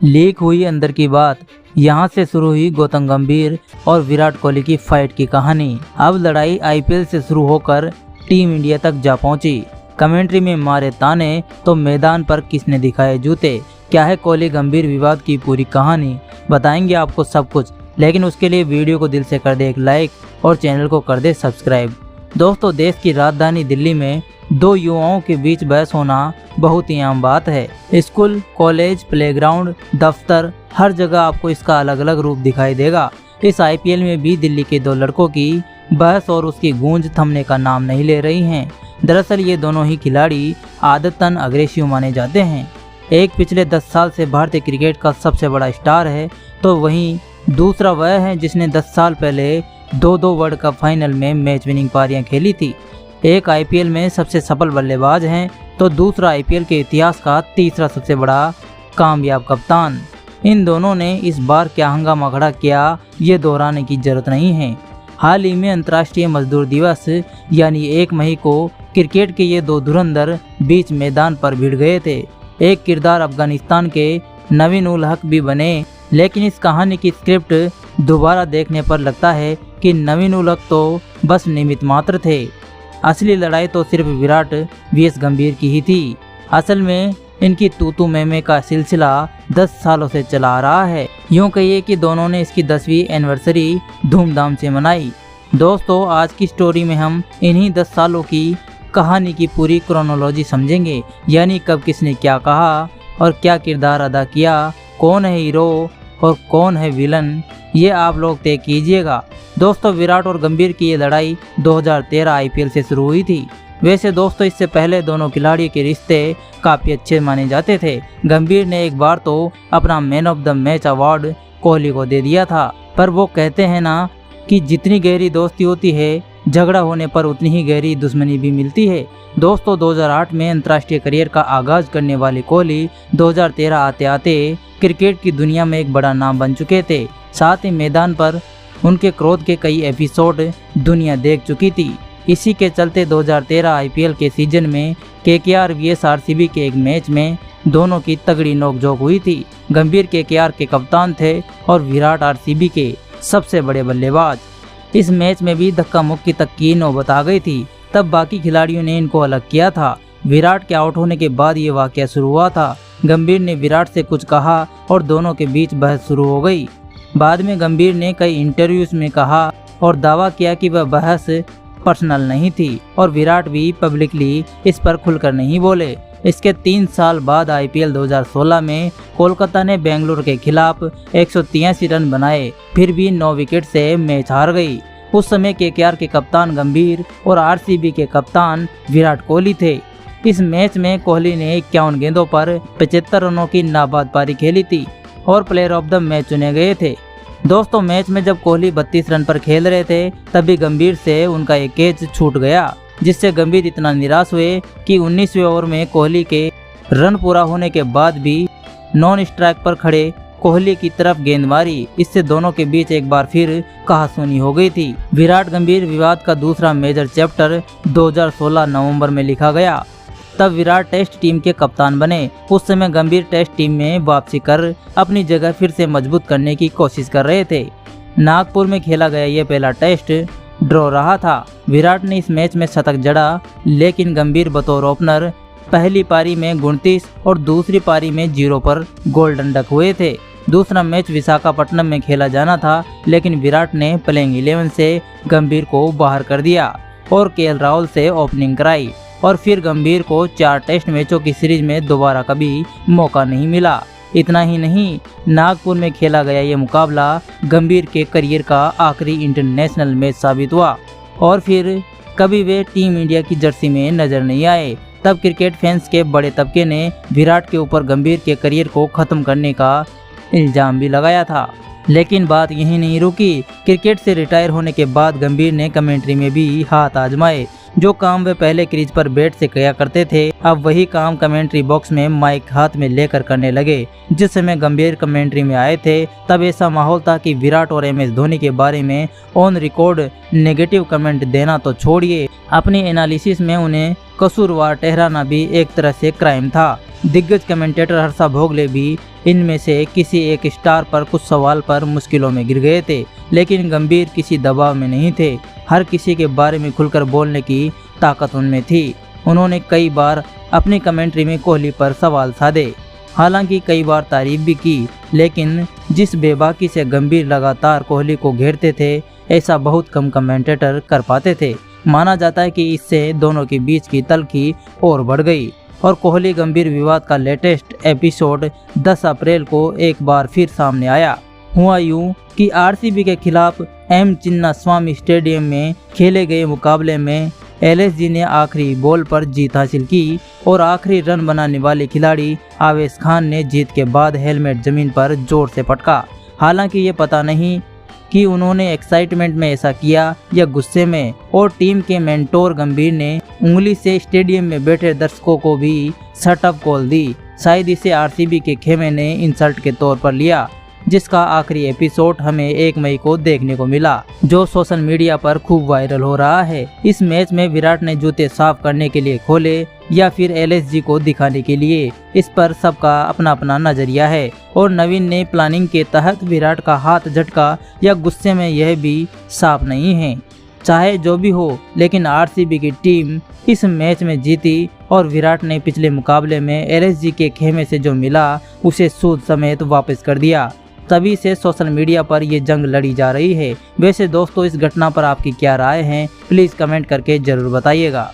Leak हुई अंदर की बात। यहाँ से शुरू हुई गौतम गंभीर और विराट कोहली की फाइट की कहानी। अब लड़ाई आईपीएल से शुरू होकर टीम इंडिया तक जा पहुंची। कमेंट्री में मारे ताने तो मैदान पर किसने दिखाए जूते। क्या है कोहली गंभीर विवाद की पूरी कहानी, बताएंगे आपको सब कुछ। लेकिन उसके लिए वीडियो को दिल से कर दे एक लाइक और चैनल को कर दे सब्सक्राइब। दोस्तों, देश की राजधानी दिल्ली में दो युवाओं के बीच बहस होना बहुत ही आम बात है। स्कूल, कॉलेज, प्लेग्राउंड, दफ्तर, हर जगह आपको इसका अलग अलग रूप दिखाई देगा। इस आईपीएल में भी दिल्ली के दो लड़कों की बहस और उसकी गूंज थमने का नाम नहीं ले रही हैं। दरअसल ये दोनों ही खिलाड़ी आदतन अग्रेसिव माने जाते हैं। एक पिछले 10 साल से भारतीय क्रिकेट का सबसे बड़ा स्टार है, तो वहीं दूसरा वह है जिसने 10 साल पहले दो वर्ल्ड कप फाइनल में मैच विनिंग पारियां खेली थी। एक आईपीएल में सबसे सफल बल्लेबाज हैं, तो दूसरा आईपीएल के इतिहास का तीसरा सबसे बड़ा कामयाब कप्तान। इन दोनों ने इस बार क्या हंगामा खड़ा किया, ये दोहराने की जरूरत नहीं है। हाल ही में अंतर्राष्ट्रीय मजदूर दिवस यानी 1 मई को क्रिकेट के ये दो धुरंधर बीच मैदान पर भिड़ गए थे। एक किरदार अफगानिस्तान के नवीन उल हक भी बने, लेकिन इस कहानी की स्क्रिप्ट दोबारा देखने पर लगता है कि नवीन उल हक तो बस निमित्त मात्र थे। असली लड़ाई तो सिर्फ विराट वीएस गंभीर की ही थी। असल में इनकी तू मैं का सिलसिला 10 सालों से चला आ रहा है। यूँ कहिए कि दोनों ने इसकी 10वीं एनिवर्सरी धूमधाम से मनाई। दोस्तों, आज की स्टोरी में हम इन्हीं 10 सालों की कहानी की पूरी क्रोनोलॉजी समझेंगे, यानी कब किसने क्या कहा और क्या किरदार अदा किया, कौन है हीरो और कौन है विलन, ये आप लोग तय कीजिएगा। दोस्तों, विराट और गंभीर की ये लड़ाई 2013 आईपीएल से शुरू हुई थी। वैसे दोस्तों, इससे पहले दोनों खिलाड़ियों के रिश्ते काफ़ी अच्छे माने जाते थे। गंभीर ने एक बार तो अपना man of the match award Kohli को दे दिया था, पर वो कहते हैं ना कि जितनी गहरी दोस्ती होती है, झगड़ा होने पर उतनी ही गहरी दुश्मनी भी मिलती है। दोस्तों, 2008 में अंतर्राष्ट्रीय करियर का आगाज करने वाले कोहली 2013 आते आते क्रिकेट की दुनिया में एक बड़ा नाम बन चुके थे। साथ ही मैदान पर उनके क्रोध के कई एपिसोड दुनिया देख चुकी थी। इसी के चलते 2013 आईपीएल के सीजन में केकेआर वीएस आरसीबी के एक मैच में दोनों की तगड़ी नोकझोंक हुई थी। गंभीर केकेआर के कप्तान थे और विराट आरसीबी के सबसे बड़े बल्लेबाज। इस मैच में भी धक्का मुक्की तक की नौबत आ गई थी। तब बाकी खिलाड़ियों ने इनको अलग किया था। विराट के आउट होने के बाद ये वाकया शुरू हुआ था। गंभीर ने विराट से कुछ कहा और दोनों के बीच बहस शुरू हो गई। बाद में गंभीर ने कई इंटरव्यूज में कहा और दावा किया कि वह बहस पर्सनल नहीं थी, और विराट भी पब्लिकली इस पर खुलकर नहीं बोले। इसके 3 साल बाद आईपीएल 2016 में कोलकाता ने बेंगलुरु के खिलाफ 183 रन बनाए, फिर भी 9 विकेट से मैच हार गई। उस समय केकेआर के कप्तान गंभीर और आरसीबी के कप्तान विराट कोहली थे। इस मैच में कोहली ने 51 गेंदों पर 75 रनों की नाबाद पारी खेली थी और प्लेयर ऑफ द मैच चुने गए थे। दोस्तों, मैच में जब कोहली 32 रन पर खेल रहे थे, तभी गंभीर से उनका एक कैच छूट गया, जिससे गंभीर इतना निराश हुए कि 19वें ओवर में कोहली के रन पूरा होने के बाद भी नॉन स्ट्राइक पर खड़े कोहली की तरफ गेंद मारी। इससे दोनों के बीच एक बार फिर कहासुनी हो गई थी। विराट गंभीर विवाद का दूसरा मेजर चैप्टर 2016 नवंबर में लिखा गया। तब विराट टेस्ट टीम के कप्तान बने। उस समय गंभीर टेस्ट टीम में वापसी कर अपनी जगह फिर से मजबूत करने की कोशिश कर रहे थे। नागपुर में खेला गया ये पहला टेस्ट ड्रॉ रहा था। विराट ने इस मैच में शतक जड़ा, लेकिन गंभीर बतौर ओपनर पहली पारी में 29 और दूसरी पारी में 0 पर गोल्डन डक हुए थे। दूसरा मैच विशाखापट्टनम में खेला जाना था, लेकिन विराट ने प्लेइंग 11 से गंभीर को बाहर कर दिया और केएल राहुल से ओपनिंग कराई, और फिर गंभीर को 4 टेस्ट मैचों की सीरीज में दोबारा कभी मौका नहीं मिला। इतना ही नहीं, नागपुर में खेला गया ये मुकाबला गंभीर के करियर का आखिरी इंटरनेशनल मैच साबित हुआ, और फिर कभी वे टीम इंडिया की जर्सी में नजर नहीं आए। तब क्रिकेट फैंस के बड़े तबके ने विराट के ऊपर गंभीर के करियर को खत्म करने का इल्जाम भी लगाया था। लेकिन बात यही नहीं रुकी। क्रिकेट से रिटायर होने के बाद गंभीर ने कमेंट्री में भी हाथ आजमाए। जो काम वे पहले क्रीज पर बैट से किया करते थे, अब वही काम कमेंट्री बॉक्स में माइक हाथ में लेकर करने लगे। जिस समय गंभीर कमेंट्री में आए थे, तब ऐसा माहौल था कि विराट और एमएस धोनी के बारे में ऑन रिकॉर्ड नेगेटिव कमेंट देना तो छोड़िए, अपनी एनालिसिस में उन्हें कसूरवार ठहराना भी एक तरह से क्राइम था। दिग्गज कमेंटेटर हर्षा भोगले भी इनमें से किसी एक स्टार पर कुछ सवाल पर मुश्किलों में गिर गए थे, लेकिन गंभीर किसी दबाव में नहीं थे। हर किसी के बारे में खुलकर बोलने की ताकत उनमें थी। उन्होंने कई बार अपनी कमेंट्री में कोहली पर सवाल साधे, हालांकि कई बार तारीफ भी की, लेकिन जिस बेबाकी से गंभीर लगातार कोहली को घेरते थे, ऐसा बहुत कम कमेंटेटर कर पाते थे। माना जाता है कि इससे दोनों के बीच की तल्खी और बढ़ गई और कोहली गंभीर विवाद का लेटेस्ट एपिसोड 10 अप्रैल को एक बार फिर सामने आया। हुआ यूं कि आरसीबी के खिलाफ एम चिन्नास्वामी स्टेडियम में खेले गए मुकाबले में एलएसजी ने आखिरी बॉल पर जीत हासिल की और आखिरी रन बनाने वाले खिलाड़ी आवेश खान ने जीत के बाद हेलमेट जमीन पर जोर से पटका। हालांकि ये पता नहीं कि उन्होंने एक्साइटमेंट में ऐसा किया या गुस्से में, और टीम के मेंटोर गंभीर ने उंगली से स्टेडियम में बैठे दर्शकों को भी शटअप कॉल दी। शायद इसे आरसीबी के खेमे ने इंसल्ट के तौर पर लिया, जिसका आखिरी एपिसोड हमें 1 मई को देखने को मिला, जो सोशल मीडिया पर खूब वायरल हो रहा है। इस मैच में विराट ने जूते साफ करने के लिए खोले या फिर एलएसजी को दिखाने के लिए, इस पर सबका अपना अपना नजरिया है। और नवीन ने प्लानिंग के तहत विराट का हाथ झटका या गुस्से में, यह भी साफ नहीं है। चाहे जो भी हो, लेकिन आरसीबी की टीम इस मैच में जीती और विराट ने पिछले मुकाबले में एलएसजी के खेमे से जो मिला उसे सूद समेत वापस कर दिया। तभी से सोशल मीडिया पर ये जंग लड़ी जा रही है। वैसे दोस्तों, इस घटना पर आपकी क्या राय है, प्लीज़ कमेंट करके ज़रूर बताइएगा।